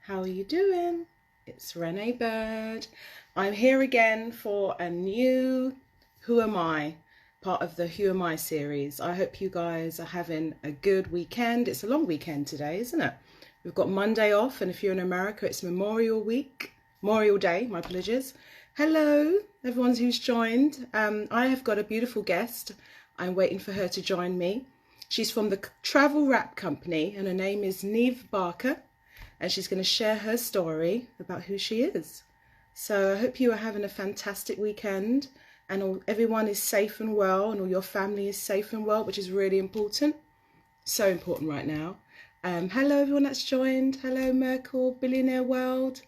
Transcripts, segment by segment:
How are you doing? It's Rene Byrd. I'm here again for a new Who Am I? Part of the Who Am I series. I hope you guys are having a good weekend. It's a long weekend today, isn't it? We've got Monday off, and if you're in America, it's Memorial Week. Memorial Day, my apologies. Hello, everyone who's joined. I have got a beautiful guest. I'm waiting for her to join me. She's from the Travelwrap Company, and her name is Niamh Barker, and she's going to share her story about who she is. So I hope you are having a fantastic weekend, and everyone is safe and well, and all your family is safe and well, which is really important. So important right now. Hello, everyone that's joined. Hello, Merkel, Billionaire World.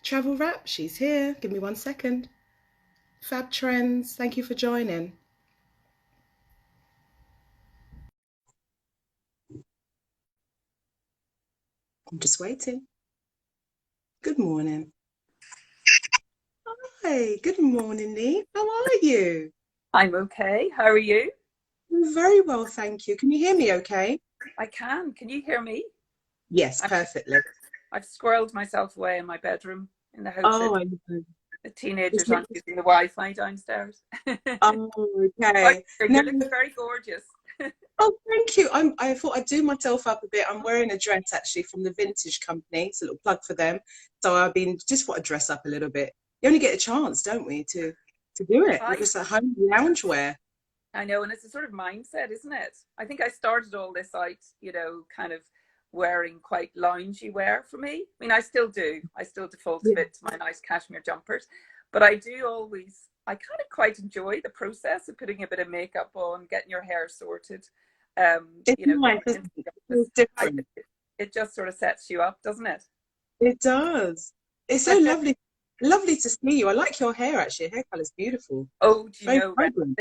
Travel Wrap, she's here. Give me 1 second. Fab Trends, thank you for joining. I'm just waiting. Good morning. Hi, good morning, Niamh. How are you? I'm okay. How are you? I'm very well, thank you. Can you hear me okay? I can. Can you hear me? Yes, I'm, perfectly. I've squirreled myself away in my bedroom in the hope Oh, that I know. the teenagers aren't using the Wi-Fi downstairs. Oh, Oh, okay. No, you're looking very gorgeous. oh, thank you. I thought I'd do myself up a bit. I'm wearing a dress actually from the Vintage Company. It's a little plug for them. So I've been just want to dress up a little bit. You only get a chance, don't we, to do it? We're I just at home loungewear. I know, and it's a sort of mindset, isn't it? I think I started all this out, kind of wearing quite loungy wear for me. I mean, I still do. I still default a Yeah. bit to my nice cashmere jumpers, but I do always. I kind of quite enjoy the process of putting a bit of makeup on, getting your hair sorted. It's nice, Going isn't into it? the It feels office. different. It just sort of sets you up, doesn't it? It does. It's so lovely, lovely to see you. I like your hair actually. Your hair color's beautiful. Oh, do you Very know, Ren, vibrant.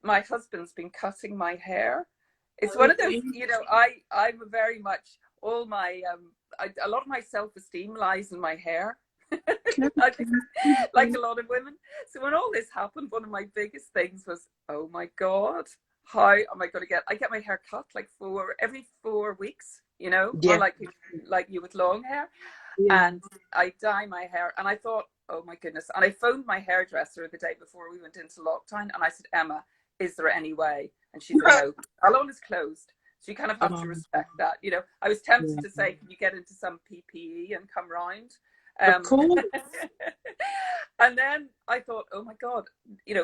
my husband's been cutting my hair. It's one Oh, of those, I'm very much all my, a lot of my self-esteem lies in my hair. I think, like a lot of women. So when all this happened, one of my biggest things was, oh my God, how am I going to I get my hair cut like every 4 weeks, yeah, like you with long hair. yeah. And I dye my hair. And I thought, oh my goodness. And I phoned my hairdresser the day before we went into lockdown. And I said, Emma, is there any way? And she said, no, the salon is closed. So you kind of have to Um, respect that. I was tempted yeah. to say, can you get into some PPE and come round? Of course. And then I thought, oh my God,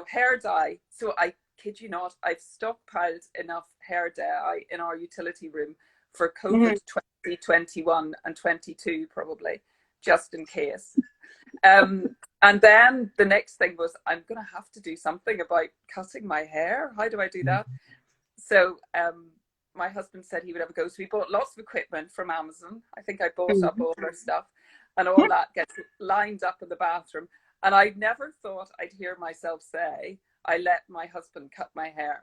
hair dye. So I kid you not, I've stockpiled enough hair dye in our utility room for Mhm. COVID 2021 and 22 probably, just in case. And then the next thing was, I'm going to have to do something about cutting my hair. How do I do that? So my husband said he would have a go. So we bought lots of equipment from Amazon. I think I bought up all our stuff, and all that gets lined up in the bathroom. And I never thought I'd hear myself say, I let my husband cut my hair.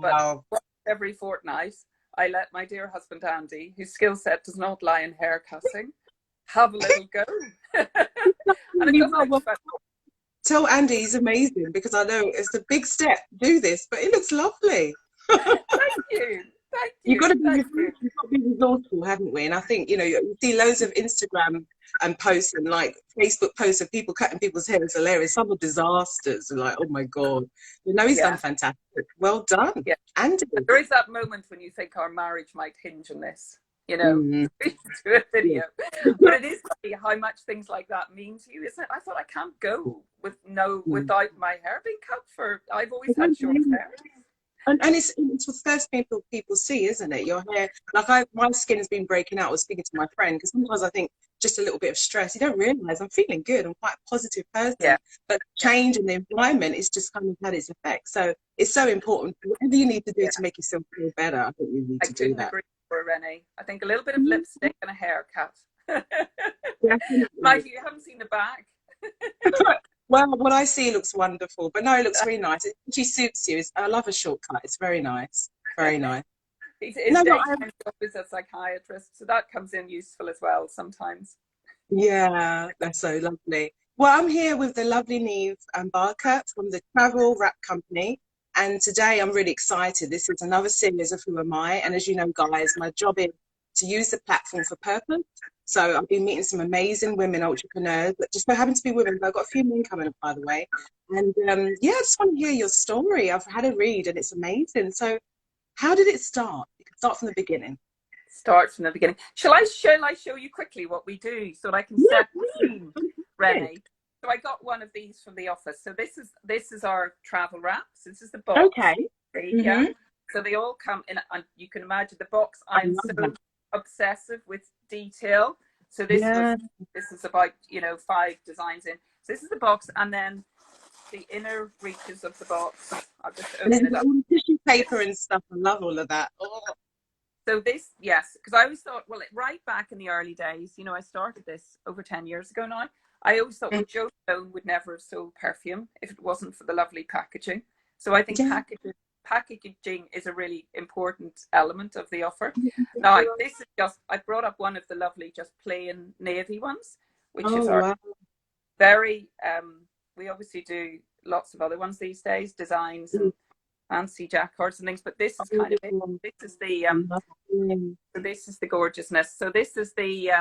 But Wow. every fortnight, I let my dear husband, Andy, whose skill set does not lie in hair cutting, have a little go. And it You doesn't know, look well, fun. tell Andy he's amazing because I know it's a big step to do this, but it looks lovely. Thank you. Thank You've got you. to be Thank you. we've got to be resourceful, haven't we? And I think, you see loads of Instagram and posts and like Facebook posts of people cutting people's hair. It's hilarious. Some are disasters. And like, oh my God. He's done Yeah. fantastic. Well done. Yeah. Andy. There is that moment when you think our marriage might hinge on this, Mm, do a yeah. video. But it is funny how much things like that mean to you, isn't it? I thought I can't go without my hair being cut for. I've always had short hair. And it's the first people see, isn't it? Your hair, like my skin has been breaking out. I was speaking to my friend because sometimes I think just a little bit of stress. You don't realize I'm feeling good. I'm quite a positive person, Yeah. but change in the environment is just kind of had its effect. So it's so important. Whatever you need to do Yeah. to make yourself feel better, I think you need I to do couldn't that. agree more, Renee. I think a little bit of Mhm. lipstick and a haircut. Definitely. Mind you haven't seen the back. Well, what I see looks wonderful, but no, it looks really nice. It actually suits you. I love a shortcut. It's very nice. Very nice. His No, no, daytime job is a psychiatrist, so that comes in useful as well sometimes. yeah, that's so lovely. Well, I'm here with the lovely Niamh Barker from the Travel Wrap Company. And today I'm really excited. This is another series of Who Am I? And as you know, guys, my job is to use the platform for purpose. So I've been meeting some amazing women entrepreneurs that just so happen to be women. But I've got a few men coming up, by the way. And yeah, I just want to hear your story. I've had a read and it's amazing. So how did it start? You can start from the beginning. Start from the beginning. Shall I show you quickly what we do so that I can set the scene, Rene? So I got one of these from the office. So this is our travel wraps. This is the box. Okay. Yeah. So they all come in, and you can imagine the box. I'm so obsessive with detail. So this is about 5 designs in. So this is the box, and then the inner reaches of the box. I'll just open it up. All the tissue paper and stuff. I love all of that. Oh. So this, yes, because I always thought, well, right back in the early days, I started this over 10 years ago now. I always thought, well, Joe Stone would never have sold perfume if it wasn't for the lovely packaging. So I think packaging is a really important element of the offer. Now, this is I brought up one of the lovely, just plain navy ones, which is our very, we obviously do lots of other ones these days, designs and fancy jacquards and things, but this is kind of it. This is the so this is the gorgeousness. So this is the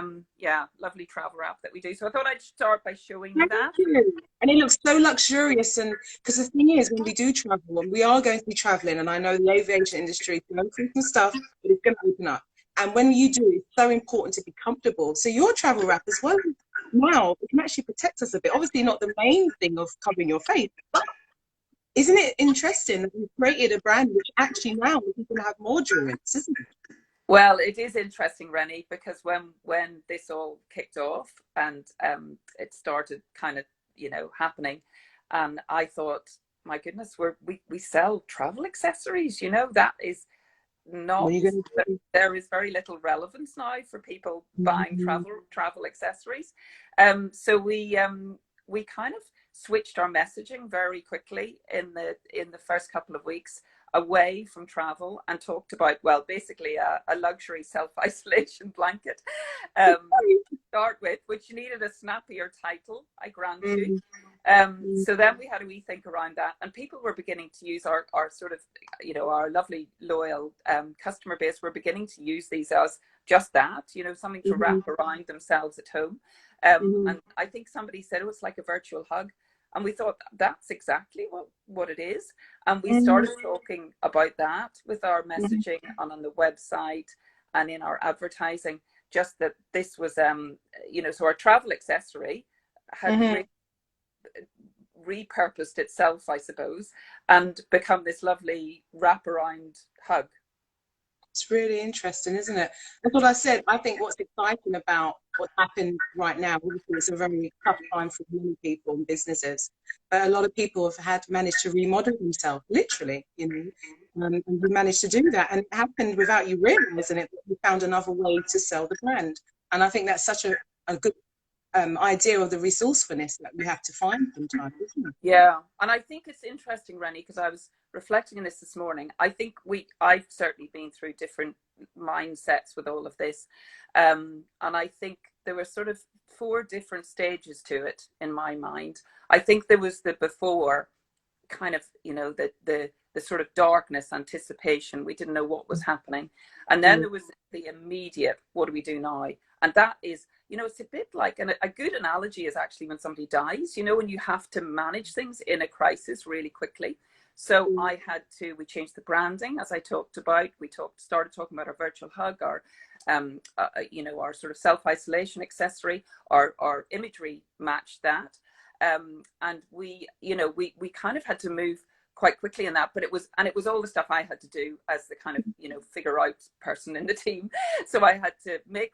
lovely travel wrap that we do. So I thought I'd start by showing you that. And it looks so luxurious, and because the thing is, when we do travel, and we are going to be traveling, and I know the aviation industry is going through some stuff, but it's going to open up. And when you do, it's so important to be comfortable. So your travel wrap as well, now it can actually protect us a bit. Obviously not the main thing of covering your face, but isn't it interesting that you've created a brand which actually now is going to have more durance, isn't it? Well, it is interesting, Rene, because when this all kicked off and it started kind of happening, and I thought, my goodness, we sell travel accessories. That is not. There is very little relevance now for people buying travel accessories. So we kind of switched our messaging very quickly in the first couple of weeks away from travel and talked about, well, basically a luxury self-isolation blanket to start with, which needed a snappier title, I grant you. So then we had a wee think around that, and people were beginning to use our sort of, our lovely loyal customer base were beginning to use these as just that, something to wrap around themselves at home. And I think somebody said, oh, it's like a virtual hug. And we thought that's exactly what it is. And we started talking about that with our messaging and on the website and in our advertising, just that this was, so our travel accessory had repurposed itself, I suppose, and become this lovely wraparound hug. It's really interesting, isn't it? That's what I said. I think what's exciting about what's happened right now, obviously it's a very tough time for many people and businesses, but a lot of people have managed to remodel themselves, literally, and we managed to do that, and it happened without you realizing it. We found another way to sell the brand, and I think that's such a good idea of the resourcefulness that we have to find sometimes, isn't it? Yeah, and I think it's interesting, Rene, because I was reflecting on this morning. I think I've certainly been through different mindsets with all of this, and I think there were sort of 4 different stages to it in my mind. I think there was the before, kind of, the sort of darkness, anticipation. We didn't know what was happening, and then there was the immediate, what do we do now? And that is, it's a bit like, and a good analogy is actually when somebody dies, when you have to manage things in a crisis really quickly. So we changed the branding, as I talked about. We started talking about our virtual hug, our sort of self-isolation accessory, our imagery matched that. And we kind of had to move quite quickly in that, but it was all the stuff I had to do as the kind of, figure out person in the team. So I had to make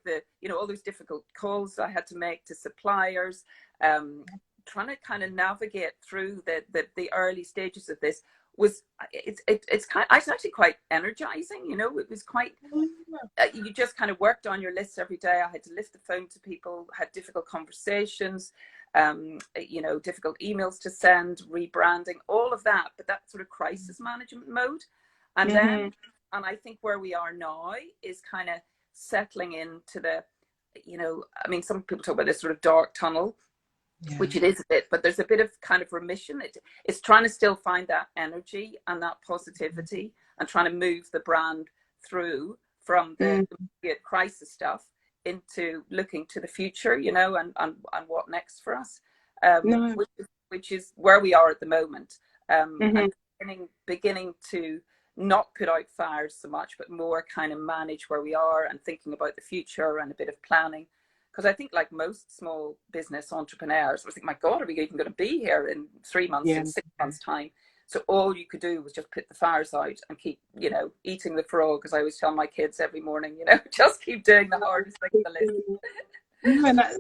all those difficult calls I had to make to suppliers, trying to kind of navigate through the early stages of this it's actually quite energizing. It was quite, you just kind of worked on your list every day. I had to lift the phone to people, had difficult conversations, difficult emails to send, rebranding, all of that, but that sort of crisis management mode. And then, and I think where we are now is kind of settling into the, some people talk about this sort of dark tunnel, which it is a bit, but there's a bit of kind of remission. It's trying to still find that energy and that positivity and trying to move the brand through from the crisis stuff into looking to the future, you know, and what next for us, No. which is where we are at the moment, Mm-hmm. and beginning to not put out fires so much, but more kind of manage where we are and thinking about the future and a bit of planning. Because I think, like most small business entrepreneurs, I was thinking, my God, are we even going to be here in 3 months, Yeah. in 6 months' time? So all you could do was just put the fires out and keep, you know, eating the frog, as I always tell my kids every morning, you know, just keep doing the hardest thing on the list. No, and that's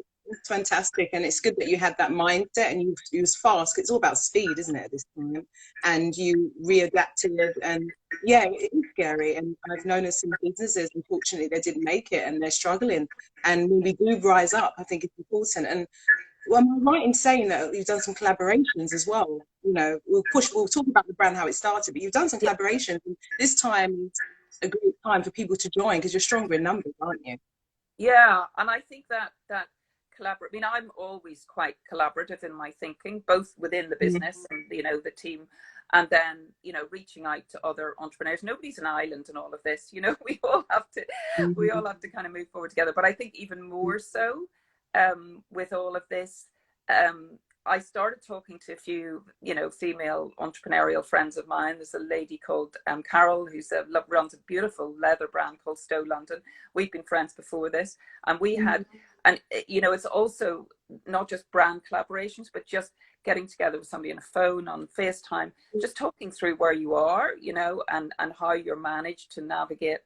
fantastic, and it's good that you had that mindset and you was fast. 'Cause it's all about speed, isn't it, at this time? And you readapted, and yeah, it is scary. And I've noticed some businesses, unfortunately, they didn't make it and they're struggling. And when we do rise up, I think it's important. And well, am I right in saying that you've done some collaborations as well? You know, we'll talk about the brand, how it started, but you've done some Yeah, collaborations. And this time is a great time for people to join because you're stronger in numbers, aren't you? yeah, and I think that collaborate. I mean, I'm always quite collaborative in my thinking, both within the business and, you know, the team, and then, you know, reaching out to other entrepreneurs. Nobody's an island in all of this, you know. We Mm-hmm. all have to kind of move forward together. But I think even more so, with all of this, um, I started talking to a few, you know, female entrepreneurial friends of mine. There's a lady called Carol, who's runs a beautiful leather brand called Stowe London. We've been friends before this, and we had, and you know, it's also not just brand collaborations, but just getting together with somebody on a phone, on FaceTime, just talking through where you are, you know, and how you're managing to navigate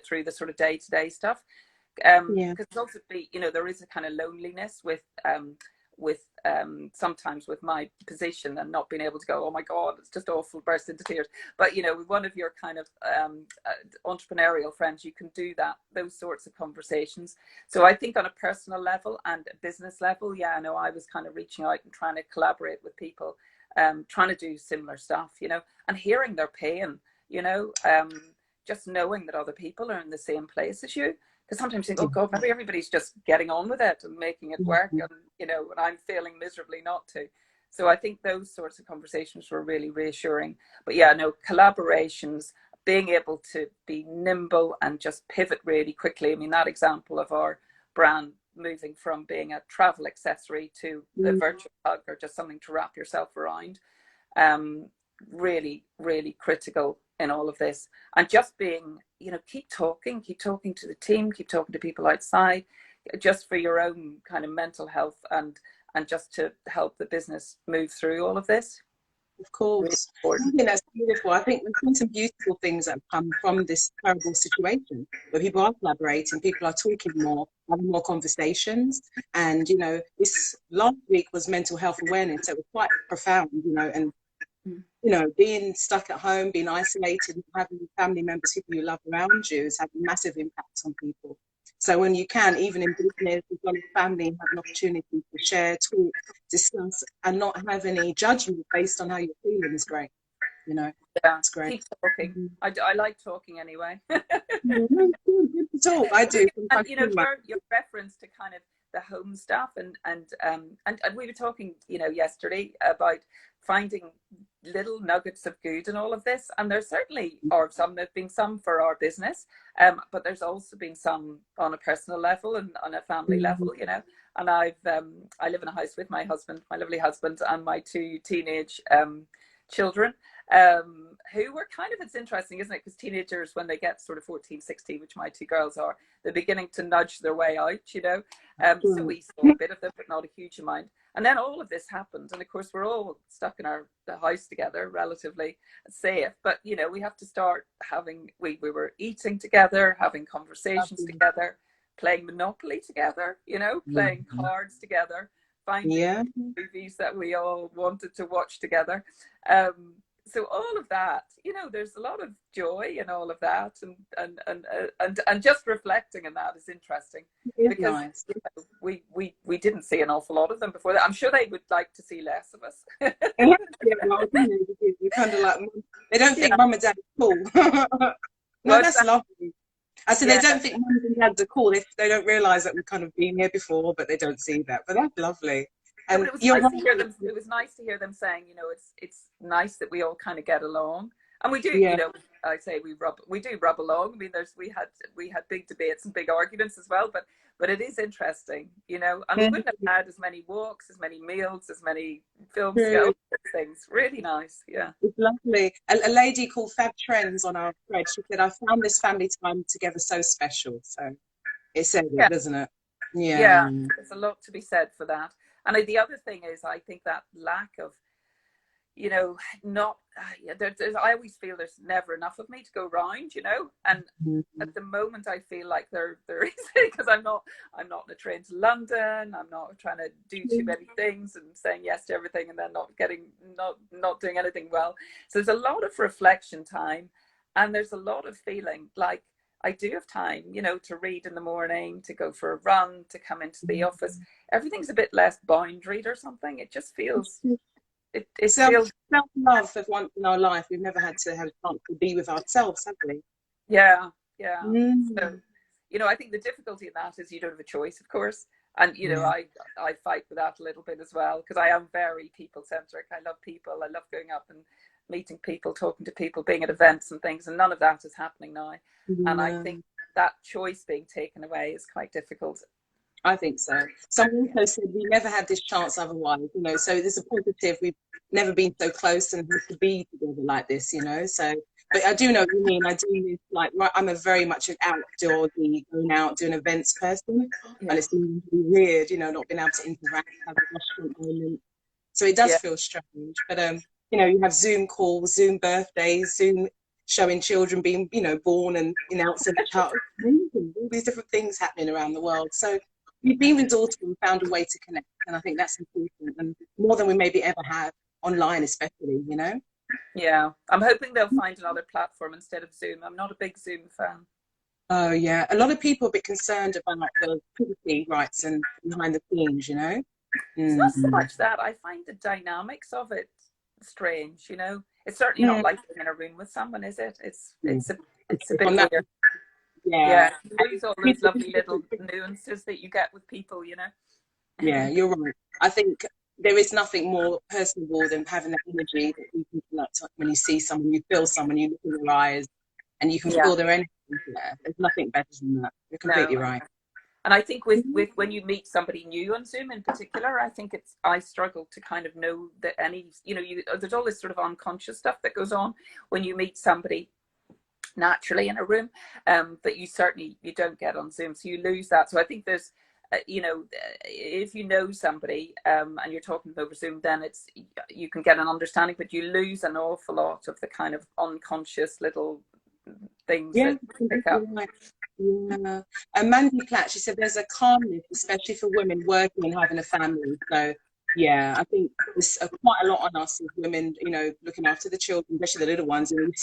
through the sort of day-to-day stuff. Yeah. Because also, you know, there is a kind of loneliness with sometimes with my position and not being able to go, oh my God, it's just awful, burst into tears. But, you know, with one of your kind of entrepreneurial friends, you can do those sorts of conversations. So I think on a personal level and a business level, yeah, I know I was kind of reaching out and trying to collaborate with people, trying to do similar stuff, you know, and hearing their pain, you know, just knowing that other people are in the same place as you. Because sometimes you think, oh God, maybe everybody's just getting on with it and making it work, and, you know, and I'm failing miserably not to. So I think those sorts of conversations were really reassuring. But yeah, no, collaborations, being able to be nimble and just pivot really quickly. I mean, that example of our brand moving from being a travel accessory to a virtual hug or just something to wrap yourself around, um, really, really critical in all of this. And just being, you know, keep talking to the team, keep talking to people outside, just for your own kind of mental health and just to help the business move through all of this. Of Really course. I important. think that's beautiful. I think there's been some beautiful things that have come from this terrible situation where people are collaborating, people are talking more, having more conversations. And, you know, this last week was mental health awareness. So it was quite profound, you know, and, you know, being stuck at home, being isolated, having family members, people you love around you is having massive impacts on people. So when you can, even in business, as well as family, have an opportunity to share, talk, discuss, and not have any judgment based on how you're feeling is great. You know, Yeah, it's great. keep talking. I like talking anyway. Yeah, no, it's good to talk. I do. And Sometimes you know, too much. your reference to kind of the home stuff, and we were talking, you know, yesterday about finding little nuggets of good in all of this, and there certainly are some. There've been some for our business, but there's also been some on a personal level and on a family level, you know. And I live in a house with my husband, my lovely husband, and my two teenage children, who were kind of, it's interesting, isn't it? Because teenagers, when they get sort of 14, 16, which my two girls are, they're beginning to nudge their way out, you know. So we saw a bit of them, but not a huge amount. And then all of this happened. And of course, we're all stuck in the house together, relatively safe. But, you know, we have to start having, we were eating together, having conversations together, playing Monopoly together, you know, playing cards together, finding Yeah. movies that we all wanted to watch together. So all of that, you know, there's a lot of joy in all of that, and just reflecting on that is interesting, It's because, nice. you know, we didn't see an awful lot of them before that. I'm sure they would like to see less of us. Yeah, well, you know, you kind of like, they don't think Yeah. mum and dad are cool. No, What's that's that? lovely. I said they Yeah. don't think mums and dads are cool. They don't realise that we've kind of been here before, but they don't see that. But that's lovely. No, but And it was you're nice to hear right. them. It was nice to hear them saying, you know, it's nice that we all kind of get along. And we do, Yeah. I say we do rub along. I mean, we had big debates and big arguments as well, but it is interesting, and we wouldn't have had as many walks, as many meals, as many film True. scouts, things. Really nice, yeah. It's lovely. A lady called Fab Trends on our thread, she said, I found this family time together so special. So it says Yeah. it, doesn't it? Yeah, Yeah. there's a lot to be said for that. And the other thing is, I think that lack of, not, I always feel there's never enough of me to go round, and at the moment I feel like there is, because I'm not on a train to London. I'm not trying to do too many things and saying yes to everything and then not doing anything well. So there's a lot of reflection time, and there's a lot of feeling like I do have time, to read in the morning, to go for a run, to come into the office. Everything's a bit less boundaried or something. It just feels, it feels self-love for once in our life. We've never had to have a chance to be with ourselves, have we? Yeah. So, I think the difficulty in that is you don't have a choice, of course. And, I fight with that a little bit as well, because I am very people-centric. I love people. I love going up and meeting people, talking to people, being at events and things, and none of that is happening now. And I think that choice being taken away is quite difficult. I think so. Someone also said we never had this chance otherwise, so there's a positive. We've never been so close and had to be together like this, so. But I do know what you mean. I do miss, I'm a very much an outdoorsy, going out, doing events person. And it's been really weird, not being able to interact, have a restaurant moment. So it does feel strange. But, you have Zoom calls, Zoom birthdays, Zoom showing children being, born and announcing a child. All these different things happening around the world. So we've been resourceful and found a way to connect. And I think that's important. And more than we maybe ever have online, especially, Yeah, I'm hoping they'll find another platform instead of Zoom. I'm not a big Zoom fan. Oh, yeah. A lot of people are a bit concerned about the privacy rights and behind the scenes, It's not so much that. I find the dynamics of it strange, It's certainly not like being in a room with someone, is it? It's a bit weird. Yeah. You lose all those lovely little nuances that you get with people, Yeah, you're right. I think there is nothing more personable than having that energy that you can connect when you see someone, you feel someone, you look in their eyes, and you can feel their energy there. There's nothing better than that. You're completely right. And I think with when you meet somebody new on Zoom in particular, I think I struggle to kind of know that there's all this sort of unconscious stuff that goes on when you meet somebody naturally in a room, that you don't get on Zoom. So you lose that. So I think there's, if you know somebody and you're talking over Zoom, then you can get an understanding, but you lose an awful lot of the kind of unconscious little things that pick up. Yeah. And Mandy Platt, she said there's a calmness, especially for women working and having a family. So yeah, I think there's quite a lot on us as women, looking after the children, especially the little ones. And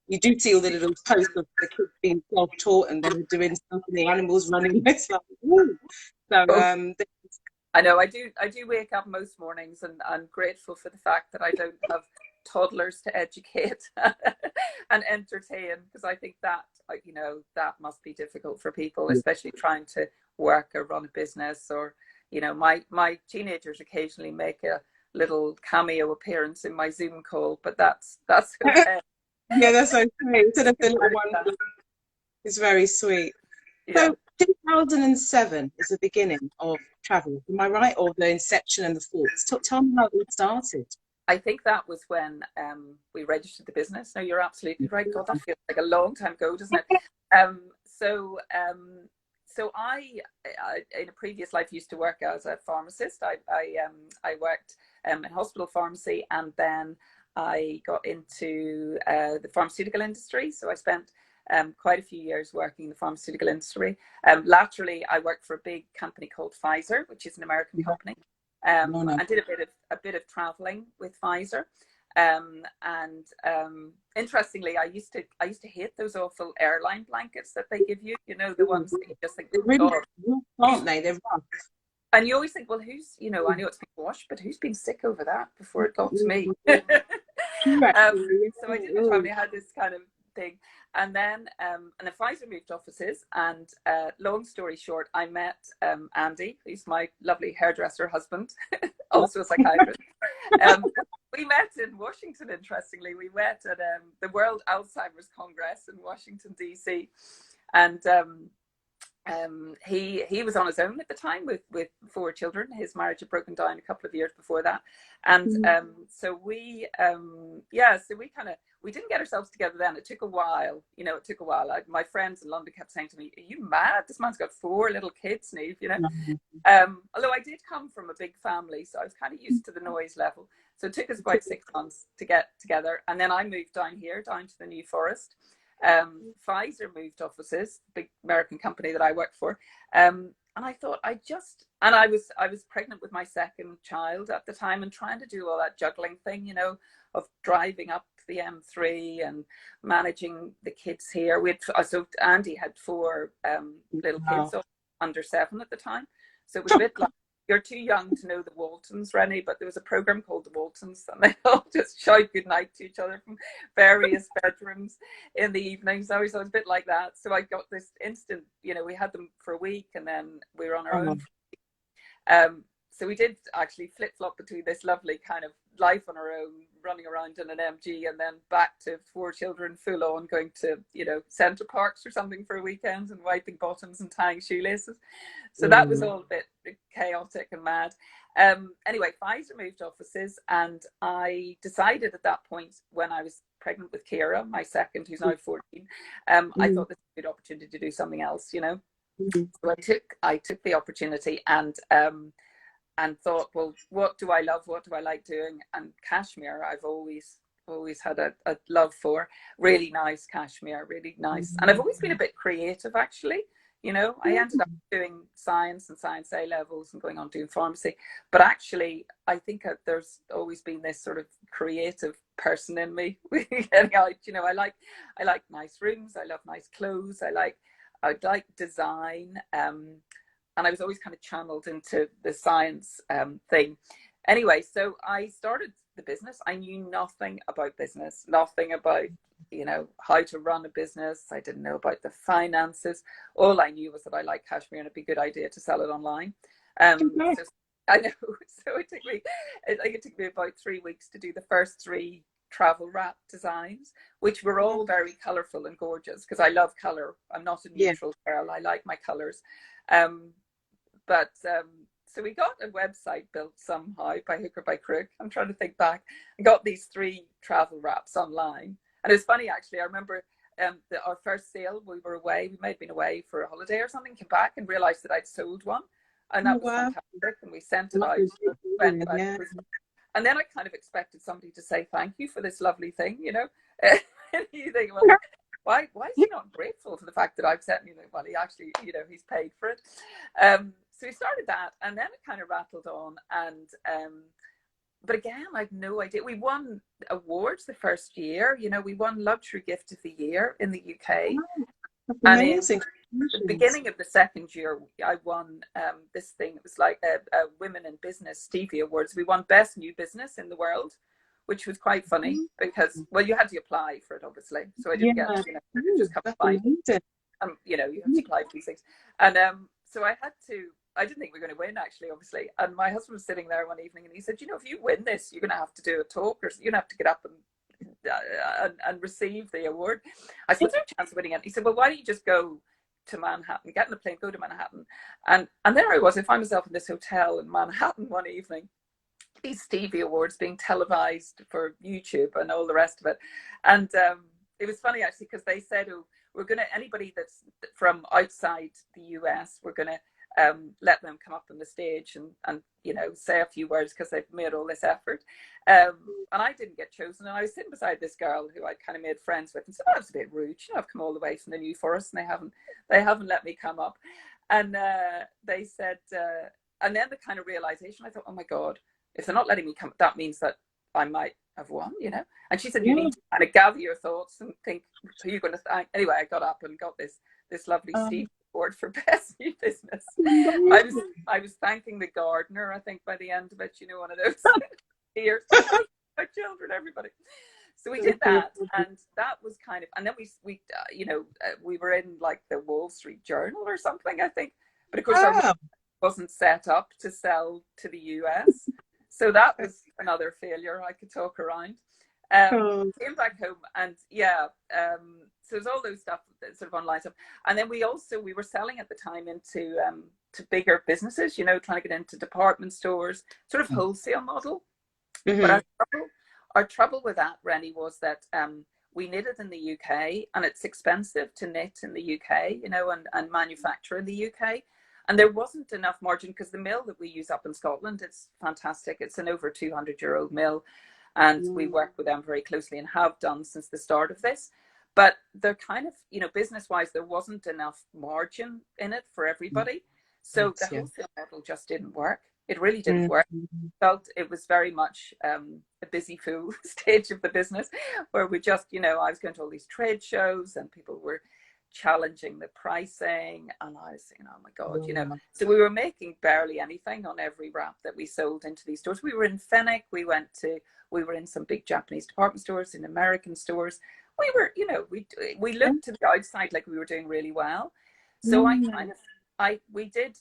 you do see all the little posts of the kids being self-taught and then doing stuff and the animals running. It's like, woo. So I know I do wake up most mornings, and I'm grateful for the fact that I don't have toddlers to educate and entertain, because I think that that must be difficult for people, especially trying to work or run a business, or my teenagers occasionally make a little cameo appearance in my Zoom call, but that's okay. Yeah, that's okay. Instead of the little one, it's very sweet. Yeah. So 2007 is the beginning of Travel, am I right? Or the inception and the thoughts. Tell me how it all started. I think that was when we registered the business. No, you're absolutely right. God, that feels like a long time ago, doesn't it? So I in a previous life used to work as a pharmacist. I worked in hospital pharmacy, and then I got into the pharmaceutical industry. So I spent quite a few years working in the pharmaceutical industry. Laterally, I worked for a big company called Pfizer, which is an American company. I did a bit of traveling with Pfizer, and interestingly, I used to hate those awful airline blankets that they give you. The ones that you just think, they're really rough, aren't they? They're rough. And you always think, well, who's, I know it's been washed, but who's been sick over that before it got to me? So I did the traveling. I had this kind of thing. And then Pfizer moved offices, and long story short, I met Andy, who's my lovely hairdresser husband, also a psychiatrist. We met in Washington, interestingly. We met at the World Alzheimer's Congress in Washington, D.C. And he was on his own at the time with 4 children. His marriage had broken down a couple of years before that. And so we didn't get ourselves together then. It took a while, it took a while. My friends in London kept saying to me, "Are you mad? This man's got 4 little kids, Niamh," although I did come from a big family, so I was kind of used to the noise level. So it took us about 6 months to get together. And then I moved down to the New Forest. Pfizer moved offices, big American company that I worked for. And I thought I was pregnant with my second child at the time and trying to do all that juggling thing, of driving up the M3 and managing the kids here. So Andy had 4 little kids, under 7 at the time. So it was a bit like, you're too young to know the Waltons, Rene, but there was a program called the Waltons, and they all just shout goodnight to each other from various bedrooms in the evening. So it was a bit like that. So I got this instant, we had them for a week, and then we were on our own. So we did actually flip-flop between this lovely kind of life on our own, running around in an MG, and then back to 4 children full on, going to, Centre Parks or something for a weekend and wiping bottoms and tying shoelaces. So that was all a bit chaotic and mad. Anyway, Pfizer moved offices, and I decided at that point, when I was pregnant with Kira, my second, who's now 14, I thought this was a good opportunity to do something else, So I took the opportunity and thought, well, what do I love? What do I like doing? And cashmere, I've always had a love for. Really nice cashmere, really nice. And I've always been a bit creative, actually. I ended up doing science and science A levels and going on doing pharmacy. But actually, I think there's always been this sort of creative person in me. I like nice rooms. I love nice clothes. I like design. And I was always kind of channeled into the science thing. Anyway, so I started the business. I knew nothing about business, nothing about, how to run a business. I didn't know about the finances. All I knew was that I liked cashmere and it'd be a good idea to sell it online. So I know. So it took me about 3 weeks to do the first 3 travel wrap designs, which were all very colorful and gorgeous, because I love color. I'm not a neutral girl. I like my colors. So we got a website built somehow by hook or by crook. I'm trying to think back. I got these 3 travel wraps online. And it was funny, actually. I remember our first sale, we were away. We may have been away for a holiday or something, came back and realized that I'd sold one. And that was fantastic. And we sent it out. And then I kind of expected somebody to say, thank you for this lovely thing, And you think, well, why is he not grateful for the fact that I've sent him the money? Actually, he's paid for it. So we started that, and then it kind of rattled on. And but again, I had no idea. We won awards the first year. We won Luxury Gift of the Year in the UK. Amazing. And in the beginning of the second year, I won this thing. It was like a Women in Business Stevie Awards. We won Best New Business in the world, which was quite funny because, well, you had to apply for it, obviously. So I didn't get, just come apply. You have to apply for these things. And so I didn't think we were going to win, actually, obviously. And my husband was sitting there one evening and he said, if you win this, you're going to have to do a talk, or you're going to have to get up and receive the award. I said, there's no chance of winning it. He said, well, why don't you just go to Manhattan, get in a plane, go to Manhattan. And there I was. I found myself in this hotel in Manhattan one evening, these Stevie Awards being televised for YouTube and all the rest of it. And it was funny, actually, because they said, we're going to, anybody that's from outside the US, we're going to let them come up on the stage and say a few words because they've made all this effort. And I didn't get chosen. And I was sitting beside this girl who I kind of made friends with and said, that was a bit rude. I've come all the way from the New Forest and they haven't let me come up. And they said, and then the kind of realization, I thought, oh my God, if they're not letting me come, that means that I might have won, And she said, you need to kind of gather your thoughts and think, who are you going to thank? Anyway, I got up and got this lovely Steve Award for Best New Business. I was thanking the gardener, I think, by the end of it, one of those tears. My children, everybody. So we did that, and that was kind of, and then we were in like the Wall Street Journal or something, I think. But of course, I wasn't set up to sell to the US. So that was another failure I could talk around. Came back home and so there's all those stuff, sort of online stuff. And then we were selling at the time into to bigger businesses, you know, trying to get into department stores, sort of wholesale model. But our trouble with that, Rene, was that we knitted in the UK, and it's expensive to knit in the UK, you know, and manufacture in the UK. And there wasn't enough margin, because the mill that we use up in Scotland, it's fantastic. It's an over 200-year-old mill. And we work with them very closely and have done since the start of this. But they're kind of, you know, business-wise, there wasn't enough margin in it for everybody. So the wholesale model just didn't work. It really didn't work. Felt it was very much a busy fool stage of the business, where we just, you know, I was going to all these trade shows and people were challenging the pricing, and I was saying, oh my God, you know. So we were making barely anything on every wrap that we sold into these stores. We were in Fenwick, we were in some big Japanese department stores, in American stores. We were, you know, we looked to the outside like we were doing really well. So we did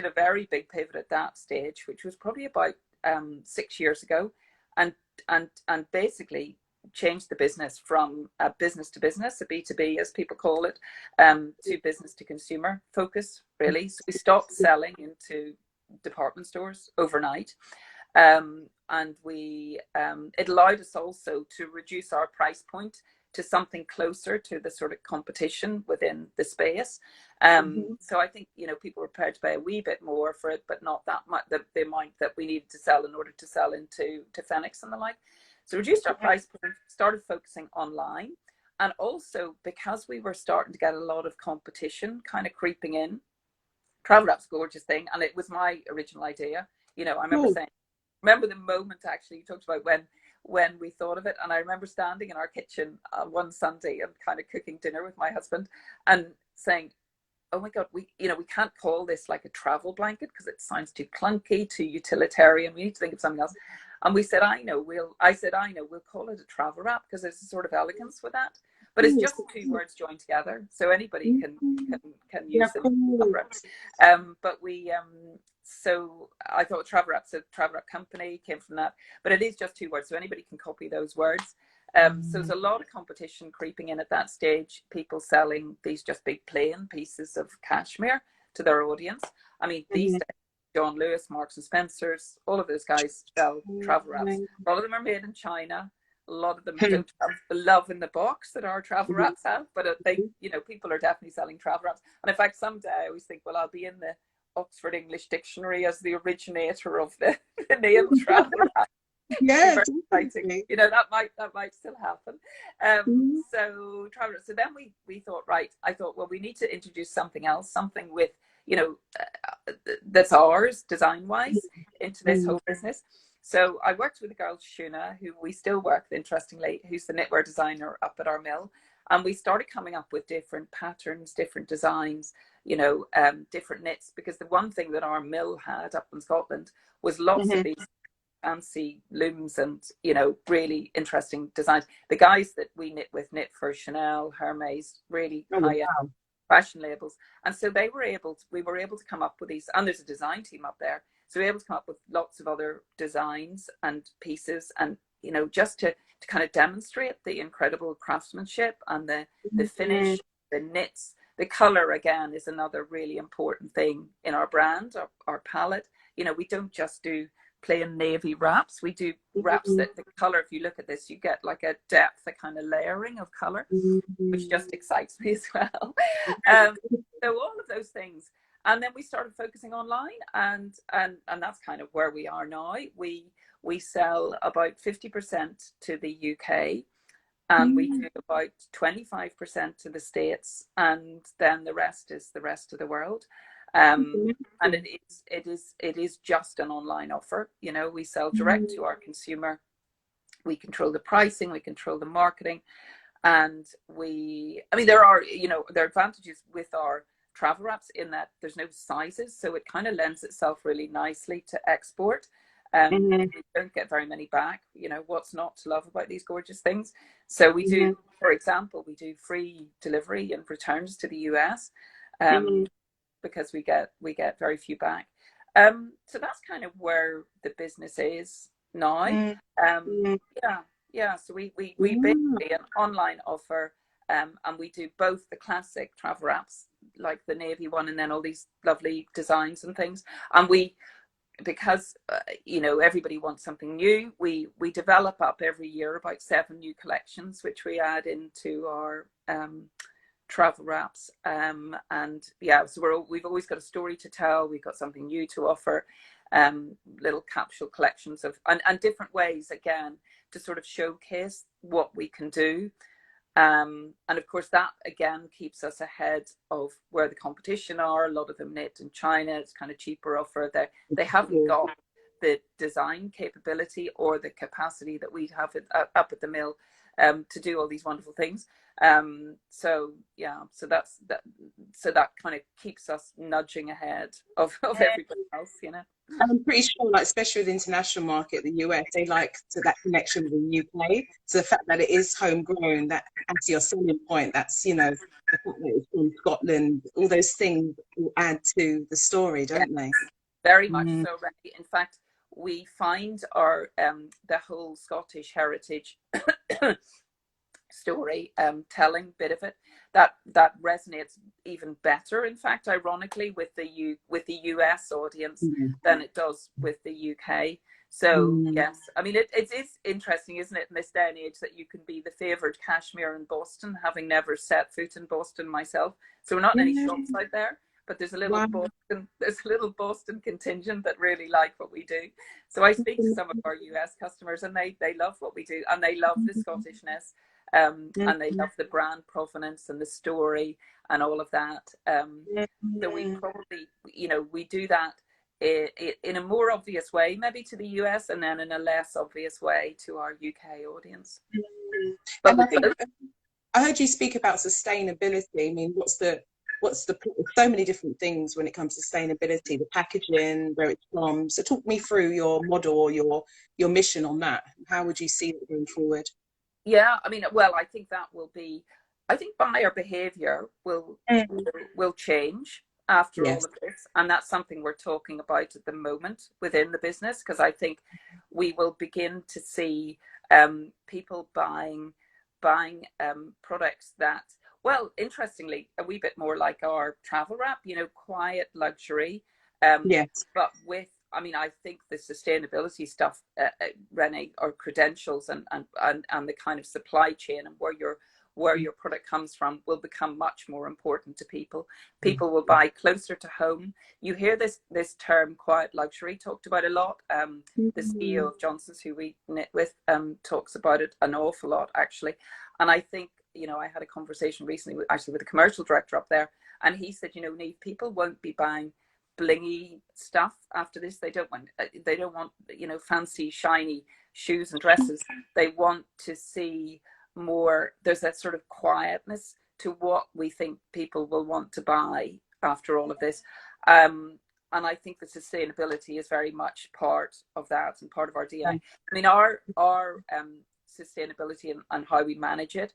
a very big pivot at that stage, which was probably about 6 years ago, and basically changed the business from a business to business, a B2B as people call it, to business to consumer focus, really. So we stopped selling into department stores overnight, and it allowed us also to reduce our price point to something closer to the sort of competition within the space. So I think, you know, people were prepared to pay a wee bit more for it, but not that much, the amount that we needed to sell in order to sell into Fenix and the like. So reduced our price point, started focusing online. And also, because we were starting to get a lot of competition kind of creeping in, Travelwrap's a gorgeous thing, and it was my original idea. You know, I remember the moment, actually, you talked about when we thought of it, and I remember standing in our kitchen one Sunday and kind of cooking dinner with my husband and saying, oh my God, we can't call this like a travel blanket because it sounds too clunky, too utilitarian. We need to think of something else. And we said, we'll call it a travel wrap, because there's a sort of elegance with that. But it's just two words joined together, so anybody can use them. But so I thought Travelwrap, so Travelwrap Company came from that. But it is just two words, so anybody can copy those words. So there's a lot of competition creeping in at that stage. People selling these just big plain pieces of cashmere to their audience. I mean, these days, John Lewis, Marks and Spencer's, all of those guys sell travel wraps. A lot of them are made in China. A lot of them don't have the love in the box that our travel wraps have, but they, you know, people are definitely selling travel wraps. And in fact, someday I always think, well, I'll be in the Oxford English Dictionary as the originator of the Niamh travel wrap. Yeah, you know, that might still happen. So travel. So then we thought, right, I thought, well, we need to introduce something else, something with, you know, that's ours design wise into this whole business. So I worked with a girl, Shuna, who we still work with, interestingly, who's the knitwear designer up at our mill. And we started coming up with different patterns, different designs, you know, different knits, because the one thing that our mill had up in Scotland was lots of these fancy looms and, you know, really interesting designs. The guys that we knit with knit for Chanel, Hermes, really high-end fashion labels. And so we were able to come up with these, and there's a design team up there. So we were able to come up with lots of other designs and pieces, and, you know, just to kind of demonstrate the incredible craftsmanship and the finish, the knits. The color, again, is another really important thing in our brand, our palette. You know, we don't just do plain navy wraps. We do wraps that the color, if you look at this, you get like a depth, a kind of layering of color, which just excites me as well. So all of those things. And then we started focusing online, and that's kind of where we are now. We sell about 50% to the UK, and we do about 25% to the States, and then the rest is the rest of the world. And it is just an online offer. You know, we sell direct to our consumer. We control the pricing, we control the marketing, and there are advantages with our travel wraps in that there's no sizes, so it kind of lends itself really nicely to export. We don't get very many back. You know, what's not to love about these gorgeous things? So we do, for example, we do free delivery and returns to the US, because we get very few back. So that's kind of where the business is now. Mm, mm, Yeah. So we mm. basically an online offer, and we do both the classic travel wraps, like the navy one, and then all these lovely designs and things. And because everybody wants something new, we develop up every year about 7 new collections, which we add into our travel wraps, and yeah, so we've always got a story to tell, we've got something new to offer, little capsule collections of and different ways again to sort of showcase what we can do, and of course that again keeps us ahead of where the competition are. A lot of them knit in China, it's kind of cheaper offer. They haven't got the design capability or the capacity that we have up at the mill to do all these wonderful things. So yeah, so that kind of keeps us nudging ahead of everybody else, I'm pretty sure, like, especially with the international market, the US, they like that connection with the UK. So the fact that it is homegrown, that adds your selling point. That's, the fact that it's from Scotland, all those things will add to the story, don't they? Very much so, Rene. In fact, we find our the whole Scottish heritage story, telling bit of it, that resonates even better, in fact, ironically, with the US audience than it does with the UK. So yes, I mean it is interesting, isn't it, in this day and age, that you can be the favoured cashmere in Boston, having never set foot in Boston myself. So we're not in any shops out there, but there's a little Boston contingent that really like what we do. So I speak to some of our US customers, and they love what we do, and they love the Scottishness, and they love the brand provenance and the story and all of that. So we probably, we do that in a more obvious way maybe to the US, and then in a less obvious way to our UK audience. But and I think I heard you speak about sustainability. I mean, what's the so many different things when it comes to sustainability, the packaging, where it's from. So talk me through your model or your mission on that. How would you see it going forward? Yeah, I mean, well, I think that will be, I think buyer behavior will change after all Yes. of this, and that's something we're talking about at the moment within the business, because I think we will begin to see people buying products that, well, interestingly, a wee bit more like our travel wrap, quiet luxury, Yes. but with, I mean, I think the sustainability stuff, Rene, or credentials and the kind of supply chain and where your product comes from will become much more important to people. People will buy closer to home. You hear this term quiet luxury talked about a lot. The CEO of Johnson's, who we knit with, talks about it an awful lot, actually. And I think, I had a conversation recently with the commercial director up there, and he said, Niamh, people won't be buying blingy stuff after this. They don't want fancy shiny shoes and dresses. They want to see more. There's that sort of quietness to what we think people will want to buy after all of this, and I think the sustainability is very much part of that and part of our DNA. I mean, our sustainability and how we manage it,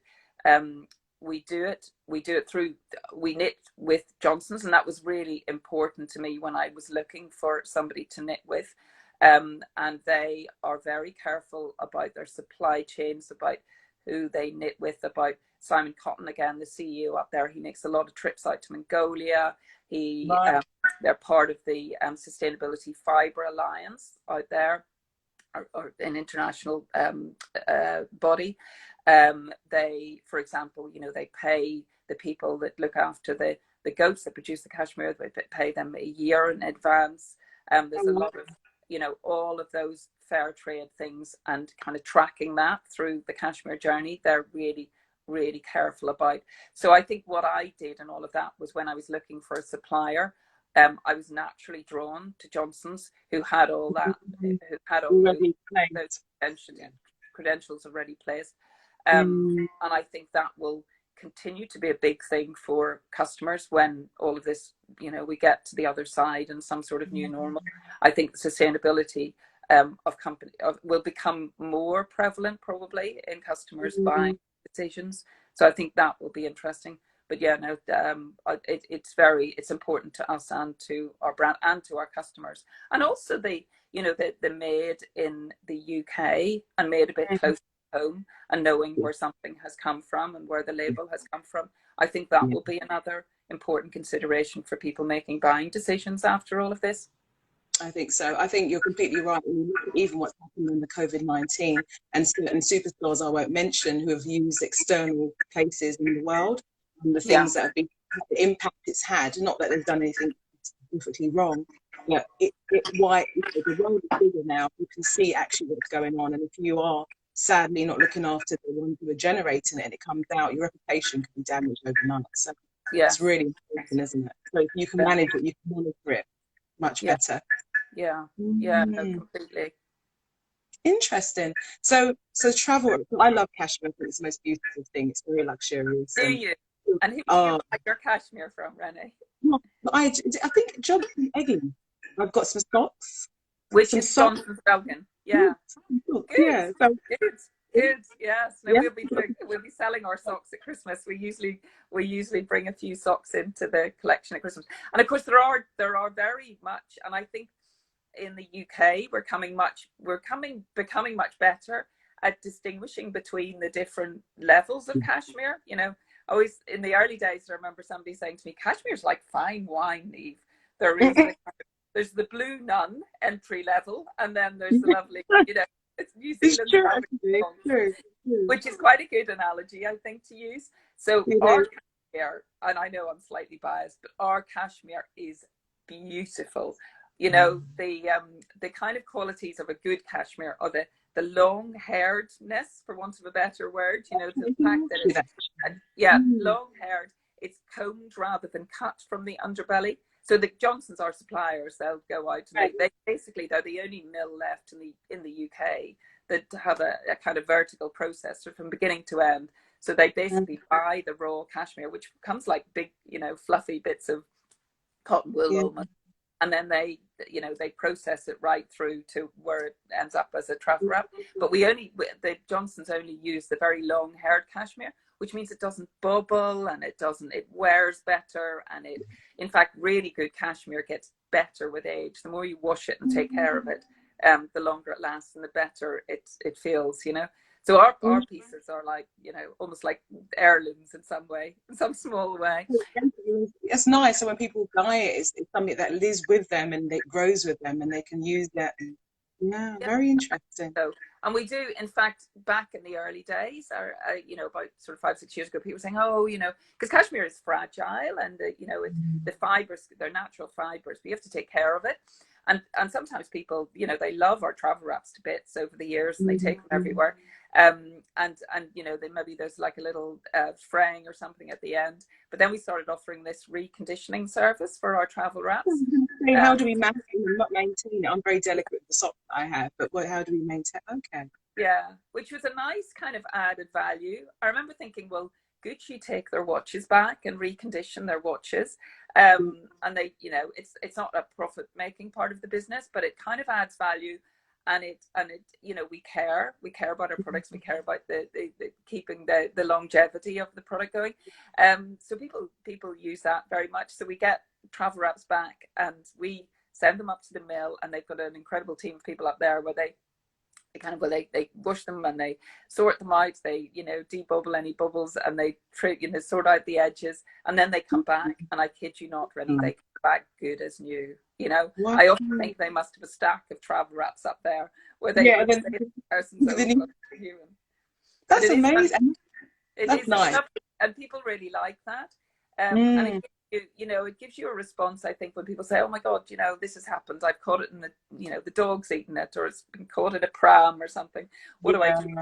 we do it through, we knit with Johnson's, and that was really important to me when I was looking for somebody to knit with, and they are very careful about their supply chains, about who they knit with, about Simon Cotton, again, the CEO up there. He makes a lot of trips out to Mongolia. They're part of the Sustainability Fibre Alliance out there, or an international body. They, for example, they pay the people that look after the goats that produce the cashmere, they pay them a year in advance. There's a lot of, all of those fair trade things, and kind of tracking that through the cashmere journey, they're really, really careful about. So I think what I did and all of that was, when I was looking for a supplier, I was naturally drawn to Johnson's, who had all that, who had all those credentials already placed. And I think that will continue to be a big thing for customers when all of this, we get to the other side and some sort of new normal. I think sustainability will become more prevalent probably in customers' buying decisions. So I think that will be interesting. But yeah, no, it's important to us and to our brand and to our customers, and also the made in the UK and made a bit closer to home, and knowing where something has come from and where the label has come from. I think that will be another important consideration for people making buying decisions after all of this. I think so. I think you're completely right. When you look at even what's happened in the COVID-19 and certain superstores I won't mention who have used external places in the world and the things that have been, the impact it's had, not that they've done anything perfectly wrong, but why the world is bigger now. You can see actually what's going on. And if you are sadly not looking after the ones who are generating it and it comes out, your reputation can be damaged overnight. So it's really important, isn't it? So if you can manage it, you can monitor it much better. Yeah, no, completely. Interesting. So travel. I love cashmere. I think it's the most beautiful thing. It's very luxurious. Do you? And who do you buy your cashmere from, Rene? I think Johnson Egging. I've got some socks. Which is Johnson Egging. Yeah. Good. Yeah. So, good. Yes. No, we'll be selling our socks at Christmas. We usually bring a few socks into the collection at Christmas. And of course there are very much, and I think in the UK we're becoming much better at distinguishing between the different levels of cashmere. You know, always in the early days I remember somebody saying to me, cashmere's like fine wine, Niamh. There's the blue nun entry level, and then there's the lovely, it's New Zealand, which is quite a good analogy, I think, to use. So our cashmere, and I know I'm slightly biased, but our cashmere is beautiful. You know, the kind of qualities of a good cashmere are the long hairedness, for want of a better word, the fact that it's long haired, it's combed rather than cut from the underbelly. So the Johnsons are suppliers. They'll go out and they're the only mill left in the UK that have a kind of vertical processor from beginning to end. So they basically buy the raw cashmere, which comes like big, fluffy bits of cotton wool almost. And then they process it right through to where it ends up as a travel wrap. But the Johnsons only use the very long haired cashmere, which means it doesn't bubble and it wears better. And in fact, really good cashmere gets better with age. The more you wash it and take care of it, the longer it lasts and the better it feels, So our pieces are like, almost like heirlooms in some small way. It's nice. So when people buy it, it's something that lives with them and it grows with them and they can use that. Yeah, very interesting. So, and we do, in fact, back in the early days, about sort of 5-6 years ago, people were saying, because cashmere is fragile and, the fibers, they're natural fibers, but you have to take care of it. And sometimes people, they love our travel wraps to bits over the years and they take them everywhere. And then maybe there's like a little fraying or something at the end. But then we started offering this reconditioning service for our travel wraps. How do we maintain and not maintain it? I'm very delicate with the socks that I have, but how do we maintain? Okay. Yeah, which was a nice kind of added value. I remember thinking, well, Gucci take their watches back and recondition their watches. And they, it's not a profit making part of the business, but it kind of adds value. And it, we care about our products. We care about the keeping the longevity of the product going. So people use that very much. So we get travel wraps back and we send them up to the mill, and they've got an incredible team of people up there where they wash them and they sort them out. They debubble any bubbles and they sort out the edges, and then they come back. And I kid you not, Rene, they come back good as new. Wow. I often think they must have a stack of travel wraps up there where they That's amazing. That's nice. And people really like that. And it gives you a response, I think, when people say, oh my God, this has happened. I've caught it in the dog's eaten it, or it's been caught in a pram or something. What do I do?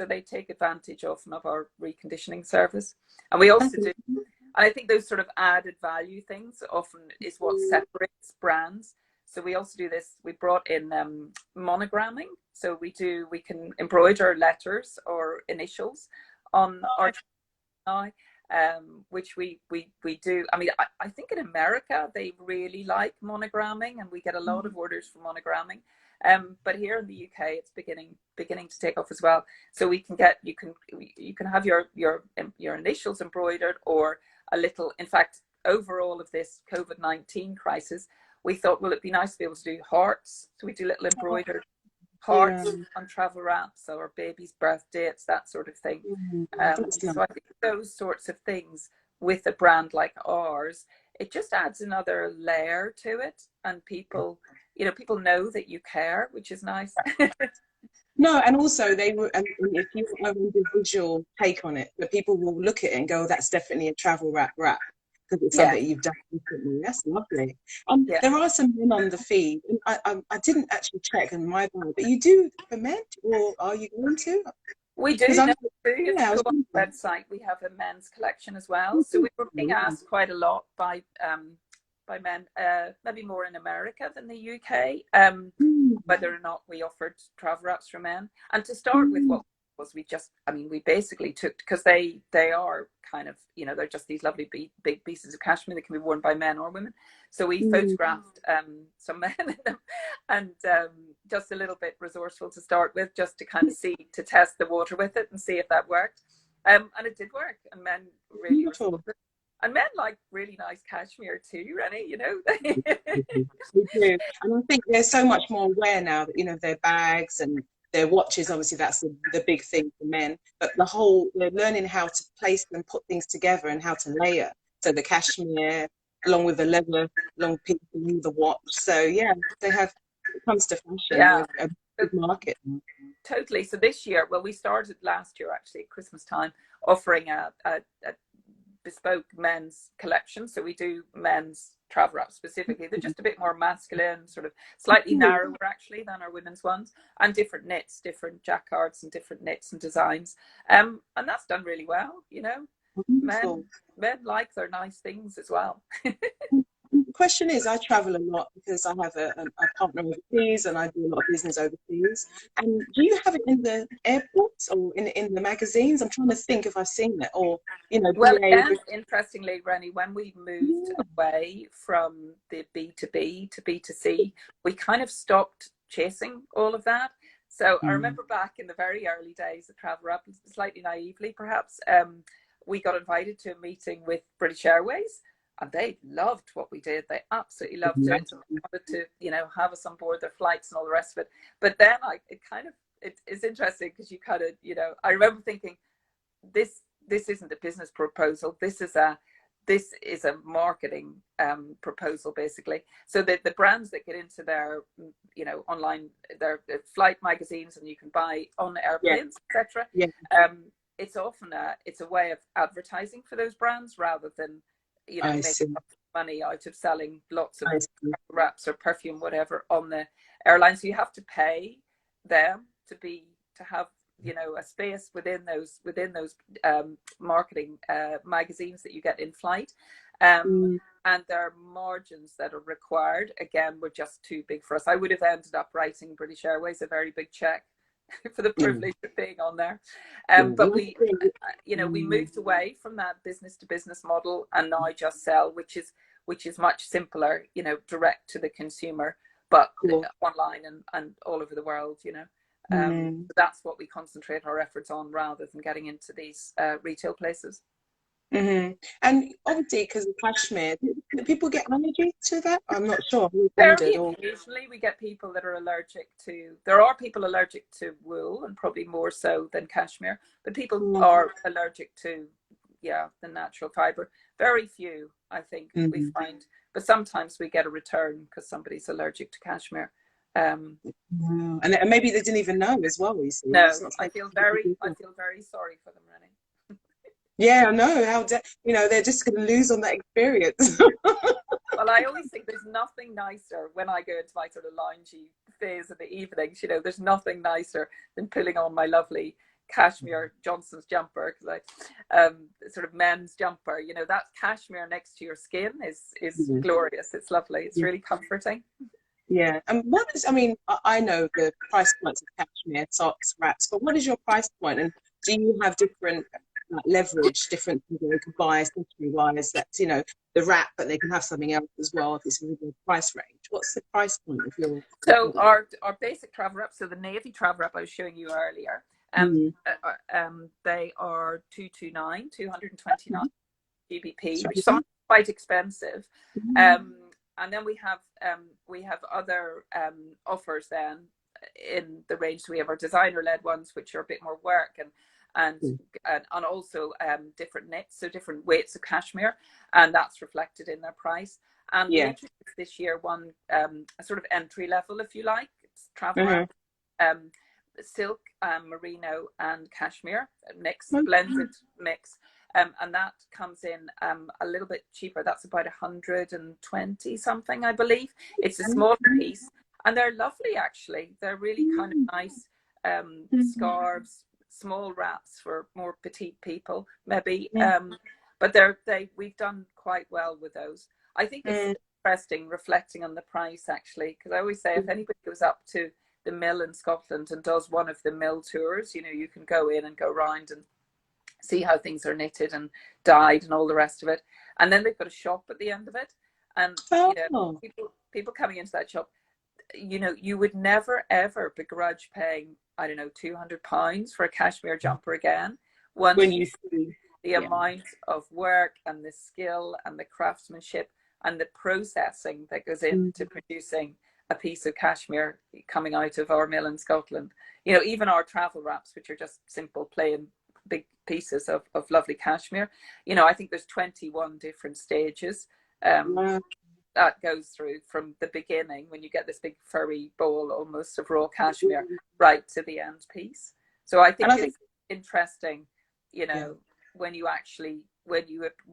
So they take advantage often of our reconditioning service. And we also do, and I think those sort of added value things often is what separates brands. So we also do this. We brought in monogramming. So we can embroider letters or initials on our now. which we do. I mean, I think in America they really like monogramming, and we get a lot of orders for monogramming. But here in the UK, it's beginning to take off as well. So we can get, you can have your initials embroidered, or a little. In fact, over all of this COVID-19 crisis, we thought, well, it'd be nice to be able to do hearts. So we do little embroidered hearts on travel wraps, or baby's birth dates, that sort of thing. So I think those sorts of things with a brand like ours, it just adds another layer to it, and people know that you care, which is nice. No, and also they were, and if you have an individual take on it, the people will look at it and go, that's definitely a travel wrap, because it's something you've done differently. That's lovely. There are some men on the feed, and I didn't actually check in my bio, but you do for men, or are you going to? We do. On the website, we have a men's collection as well. So we were being asked quite a lot by men, maybe more in America than the UK, whether or not we offered travel wraps for men. And to start with, what was we basically took, because they are kind of, they're just these lovely big pieces of cashmere that can be worn by men or women. So we photographed some men in them, and just a little bit resourceful to start with, just to kind of to test the water with it and see if that worked. And it did work, and men really responded. And men like really nice cashmere too, Rene, They do. And I think they're so much more aware now that, their bags and their watches, obviously that's the big thing for men, but they're learning how to place and put things together and how to layer. So the cashmere, along with the leather, long piece, and the watch. So yeah, they have, when it comes to fashion, a big market. Totally. So this year, we started last year actually at Christmas time, offering a bespoke men's collection. So we do men's travel wraps specifically. They're just a bit more masculine, sort of slightly narrower actually than our women's ones, and different knits, different jacquards and different knits and designs. And that's done really well, Men like their nice things as well. The question is, I travel a lot because I have a partner overseas, and I do a lot of business overseas. And do you have it in the airports or in the magazines? I'm trying to think if I've seen it, or Well, again, interestingly, Rene, when we moved away from the B2B to B2C, we kind of stopped chasing all of that. So I remember back in the very early days of Travelwrap, slightly naively perhaps, we got invited to a meeting with British Airways. And they loved what we did. They absolutely loved it. And wanted to, have us on board their flights and all the rest of it. But then it's interesting, because you kind of, I remember thinking, this isn't a business proposal. This is a marketing proposal, basically. So the brands that get into their, online, their flight magazines, and you can buy on airplanes, etc. It's often it's a way of advertising for those brands, rather than making money out of selling lots of wraps or perfume, whatever, on the airline. So you have to pay them to have a space within those marketing magazines that you get in flight, and their margins that are required, again, were just too big for us. I would have ended up writing British Airways a very big check for the privilege of being on there. But we moved away from that business to business model, and now just sell, which is much simpler, direct to the consumer, but online and all over the world, So that's what we concentrate our efforts on, rather than getting into these retail places. And obviously, because of cashmere, do people get allergies to that? I'm not sure. Occasionally we get people that are allergic to, there are people allergic to wool, and probably more so than cashmere, but people are allergic to the natural fibre. Very few, I think, we find, but sometimes we get a return because somebody's allergic to cashmere. And maybe they didn't even know as well. You see. No, I feel very sorry for them, Rene. Yeah, I know how they're just going to lose on that experience. Well, I always think there's nothing nicer when I go into my sort of loungy phase in the evenings. There's nothing nicer than pulling on my lovely cashmere Johnson's jumper, because sort of men's jumper. That cashmere next to your skin is glorious. It's lovely. It's really comforting. Yeah, and I know the price points of cashmere socks, wraps, but what is your price point, and do you have different like leverage different things they could buy, essentially wise. That's, you know, the wrap, but they can have something else as well if it's within the price range. What's the price point of your? So our basic travel wrap, so the navy travel wrap I was showing you earlier, they are 229 GBP, which sounds quite expensive. And then we have other offers then in the range. So we have our designer led ones, which are a bit more work, and also different knits, so different weights of cashmere, and that's reflected in their price. And we introduced this year one a sort of entry level, if you like. It's travel wrap, silk, merino, and cashmere mix, blended mix. And that comes in a little bit cheaper. That's about 120 something, I believe. It's a smaller piece, and they're lovely actually. They're really kind of nice scarves, small wraps for more petite people, maybe. But we've done quite well with those. I think it's interesting reflecting on the price actually, because I always say if anybody goes up to the mill in Scotland and does one of the mill tours, you know, you can go in and go round and see how things are knitted and dyed and all the rest of it. And then they've got a shop at the end of it. And you know, people coming into that shop, you know, you would never ever begrudge paying, I don't know, £200 for a cashmere jumper again. Once you see the amount of work and the skill and the craftsmanship and the processing that goes into producing a piece of cashmere coming out of our mill in Scotland. You know, even our travel wraps, which are just simple plain big pieces of lovely cashmere, you know, I think there's 21 different stages that goes through from the beginning when you get this big furry ball almost of raw cashmere right to the end piece. So I think it's interesting, you know, when you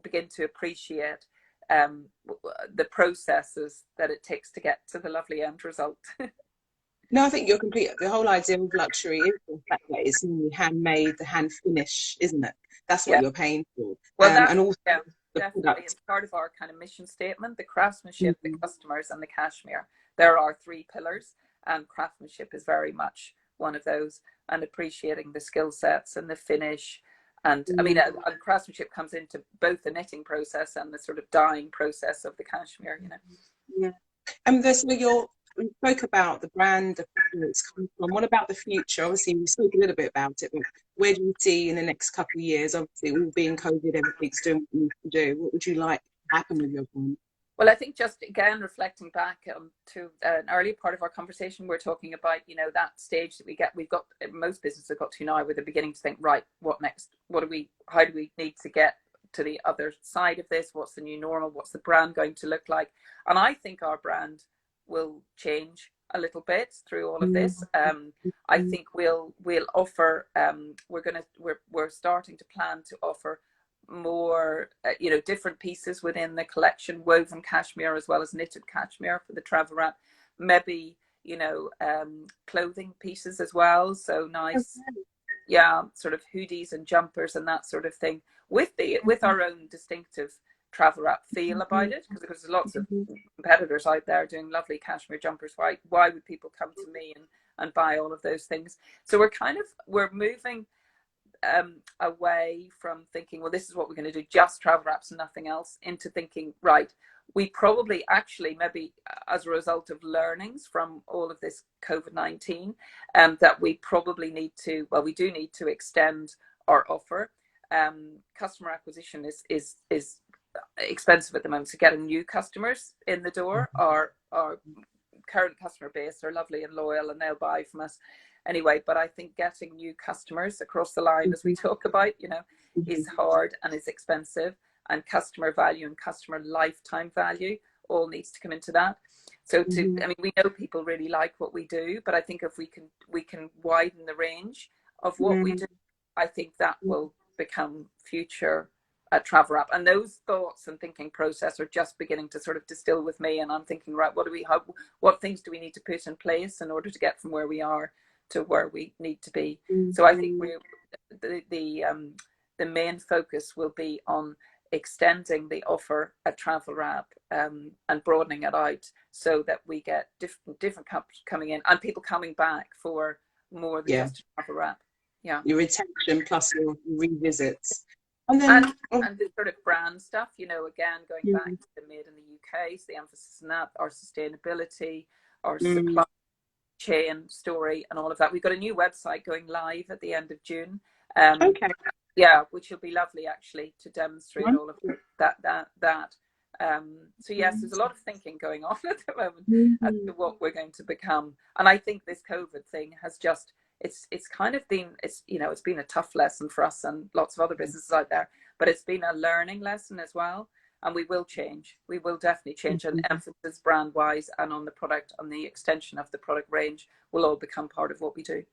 begin to appreciate the processes that it takes to get to the lovely end result. No, I think you're complete. The whole idea of luxury is the fact that it's handmade, the hand finish, isn't it? That's what you're paying for. Well, and also definitely, it's part of our kind of mission statement: the craftsmanship, the customers, and the cashmere. There are 3 pillars, and craftsmanship is very much one of those. And appreciating the skill sets and the finish, and I mean, and craftsmanship comes into both the knitting process and the sort of dyeing process of the cashmere. You know. And this, we spoke about the brand, where it's come from. What about the future? Obviously, we spoke a little bit about it, but where do you see in the next couple of years? Obviously, all being COVID, everything's doing what it needs to do. What would you like to happen with your brand? Well, I think just again reflecting back to an earlier part of our conversation, we're talking about, you know, that stage that we've got, most businesses have got to now, where they're beginning to think, right, what next? How do we need to get to the other side of this? What's the new normal? What's the brand going to look like? And I think our brand will change a little bit through all of this. I think we'll offer, we're starting to plan to offer more, you know, different pieces within the collection, woven cashmere as well as knitted cashmere for the travel wrap. Maybe, you know, clothing pieces as well. So nice, sort of hoodies and jumpers and that sort of thing with our own distinctive travel wrap feel about it, because there's lots of competitors out there doing lovely cashmere jumpers. Why would people come to me and buy all of those things? So we're moving away from thinking, well, this is what we're going to do, just travel wraps and nothing else, into thinking, right, we probably actually, maybe as a result of learnings from all of this COVID-19, that we probably need to, well, we do need to extend our offer. Customer acquisition is expensive at the moment, so getting new customers in the door. Our current customer base are lovely and loyal and they'll buy from us anyway, but I think getting new customers across the line, as we talk about, you know, is hard and is expensive, and customer value and customer lifetime value all needs to come into that. So I mean, we know people really like what we do, but I think if we can widen the range of what we do, I think that will become future travel wrap. And those thoughts and thinking process are just beginning to sort of distill with me, and I'm thinking, right, what things do we need to put in place in order to get from where we are to where we need to be? So I think the main focus will be on extending the offer at travel wrap, and broadening it out so that we get different companies coming in and people coming back for more than just travel wrap. Yeah. Your retention plus your revisits. And then And the sort of brand stuff, you know, again, going back to the made in the UK, so the emphasis on that, our sustainability, our supply chain story and all of that. We've got a new website going live at the end of June. Okay. Yeah, which will be lovely actually to demonstrate all of that. So yes, there's a lot of thinking going on at the moment as to what we're going to become. And I think this COVID thing has just, it's kind of been, it's, you know, it's been a tough lesson for us and lots of other businesses out there, but it's been a learning lesson as well. And we will change. We will definitely change, and emphasis brand wise and on the product, on the extension of the product range will all become part of what we do.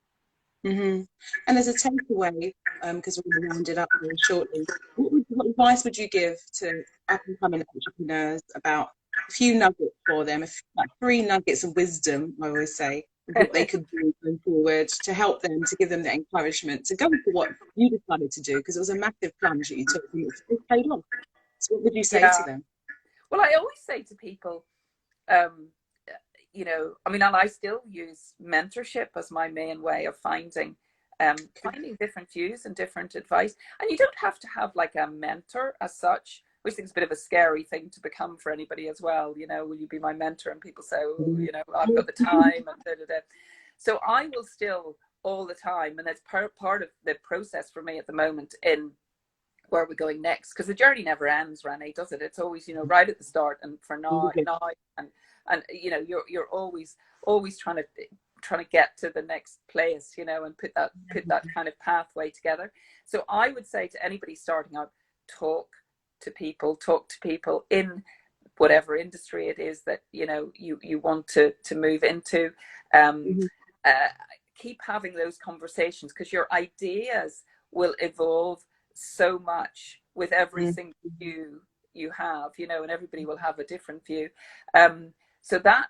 And as a takeaway, because we're going to round it up very shortly, what advice would you give to up-and-coming entrepreneurs about a few nuggets for them, like 3 nuggets of wisdom, I always say, of what they could do going forward to help them, to give them the encouragement to go for what you decided to do, because it was a massive plunge that you took and it paid off. So what would you say to them? Well, I always say to people, you know, I mean, and I still use mentorship as my main way of finding different views and different advice. And you don't have to have like a mentor as such, which I think is a bit of a scary thing to become for anybody as well. You know, will you be my mentor? And people say, oh, you know, I've got the time and da. So I will still all the time, and that's part of the process for me at the moment in where we're going next, because the journey never ends, Rene, does it? It's always, you know, right at the start and for now and you know, you're always trying to get to the next place, you know, and put that kind of pathway together. So I would say to anybody starting out, talk to people in whatever industry it is that, you know, you want to move into. Keep having those conversations, because your ideas will evolve so much with every single view you have, you know, and everybody will have a different view. So that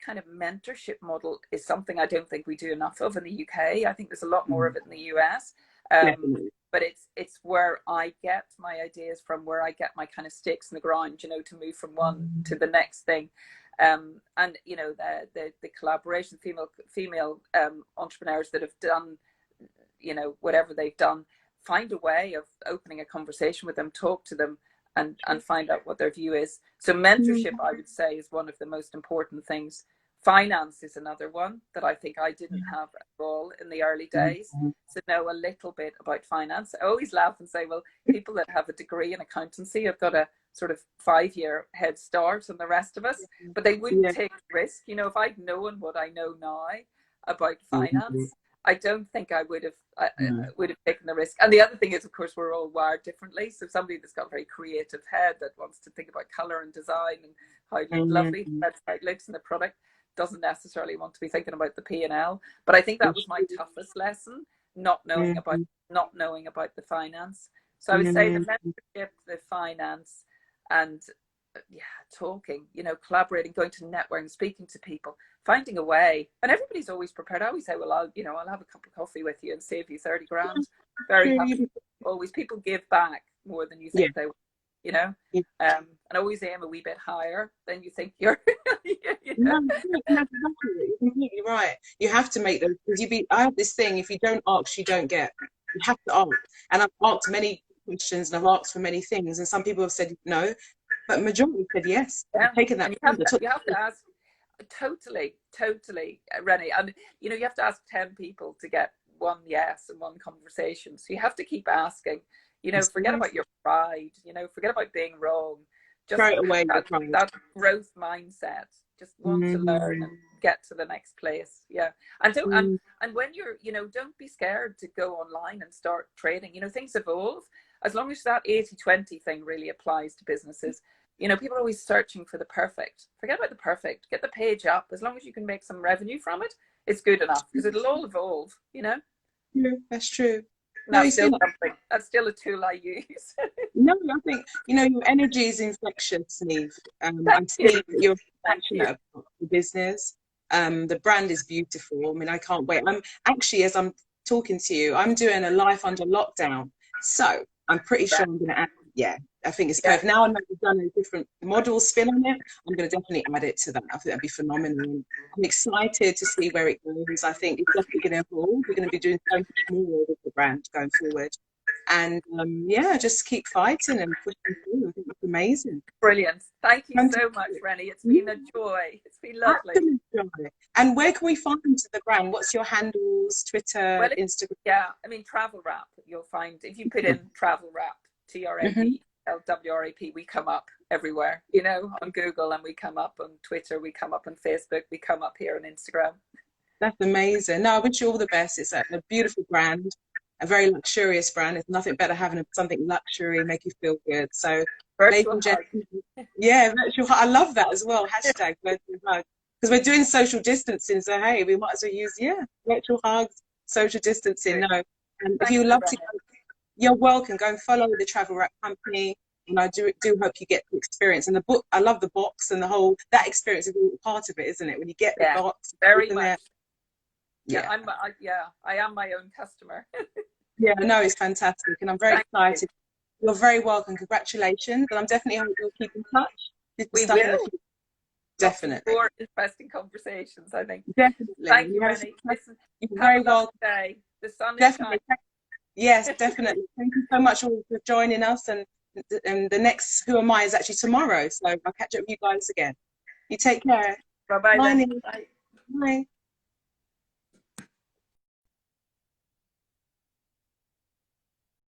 kind of mentorship model is something I don't think we do enough of in the UK. I think there's a lot more of it in the US. But it's where I get my ideas from, where I get my kind of stakes in the ground, you know, to move from one to the next thing. And you know, the collaboration, female entrepreneurs that have done, you know, whatever they've done, find a way of opening a conversation with them, talk to them, and find out what their view is. So mentorship, I would say, is one of the most important things. Finance is another one that I think I didn't have at all in the early days. So know a little bit about finance. I always laugh and say, well, people that have a degree in accountancy have got a sort of 5-year head start on the rest of us, but they wouldn't take risk. You know, if I'd known what I know now about finance, I don't think I would have taken the risk. And the other thing is, of course, we're all wired differently. So somebody that's got a very creative head that wants to think about colour and design and how lovely the website looks and the product doesn't necessarily want to be thinking about the P&L. But I think that was my toughest lesson, not knowing about the finance. So I would say the mentorship, the finance, and talking, you know, collaborating, going to networking, speaking to people, finding a way. And everybody's always prepared. I always say, well, I'll have a cup of coffee with you and save you 30 grand. Very happy. Always, people give back more than you think they will, you know. And always aim a wee bit higher than you think you're. You know? No, you're completely right. You have to make those, because I have this thing, if you don't ask, you don't get. You have to ask. And I've asked many questions and I've asked for many things, and some people have said no, but majority said yes. Taken that. You have to ask. Totally, Rene. And you know, you have to ask 10 people to get one yes and one conversation. So you have to keep asking. You know, forget about your pride. You know, forget about being wrong. Just throw it away. That growth mindset. Just want to learn and get to the next place. Yeah, and don't and when you're, you know, don't be scared to go online and start trading. You know, things evolve. As long as that 80-20 thing really applies to businesses. You know, people are always searching for the perfect. Forget about the perfect. Get the page up. As long as you can make some revenue from it, it's good enough, because it'll all evolve, you know? Yeah, that's true. That's still a tool I use. No, I think, you know, your energy is infectious, Niamh. I'm seeing that you're passionate about the business. The brand is beautiful. I mean, I can't wait. I'm actually, as I'm talking to you, I'm doing a life under lockdown. So I'm pretty sure I'm going to I think it's perfect. Now I know we've done a different model spin on it, I'm going to definitely add it to that. I think that'd be phenomenal. And I'm excited to see where it goes. I think it's definitely going to evolve. We're going to be doing so much more with the brand going forward. And yeah, just keep fighting and pushing through. I think it's amazing. Brilliant. Thank you so much, Rene. It's been a joy. It's been lovely. Absolute joy. And where can we find the brand? What's your handles, Twitter, Instagram? Yeah, I mean, Travelwrap, you'll find, if you put in Travelwrap, TRAPLWRAP, we come up everywhere, you know, on Google, and we come up on Twitter, we come up on Facebook, we come up here on Instagram. That's amazing. No, I wish you all the best. It's a beautiful brand, a very luxurious brand. It's nothing better having something luxury, make you feel good. So, ladies and gentlemen, yeah, virtual hug. I love that as well. Hashtag virtual hug. Because we're doing social distancing, so hey, we might as well use virtual hugs, social distancing. No, and if you love to, you're welcome. Go and follow the Travelwrap Company, and I do hope you get the experience. And the book, I love the box and the whole that experience is all part of it, isn't it? When you get the box, very much. I am my own customer. Yeah, no, it's fantastic, and I'm very excited. You're very welcome. Congratulations, and I'm definitely hope we'll keep in touch. We will. Definitely. More interesting conversations, I think. Definitely. Thank you, Rene. Listen, you're very welcome. Day. The sun is definitely. shining. Yes, definitely. Thank you so much all for joining us. And the next Who Am I is actually tomorrow. So I'll catch up with you guys again. You take care. Bye-bye. Bye. Bye. Bye.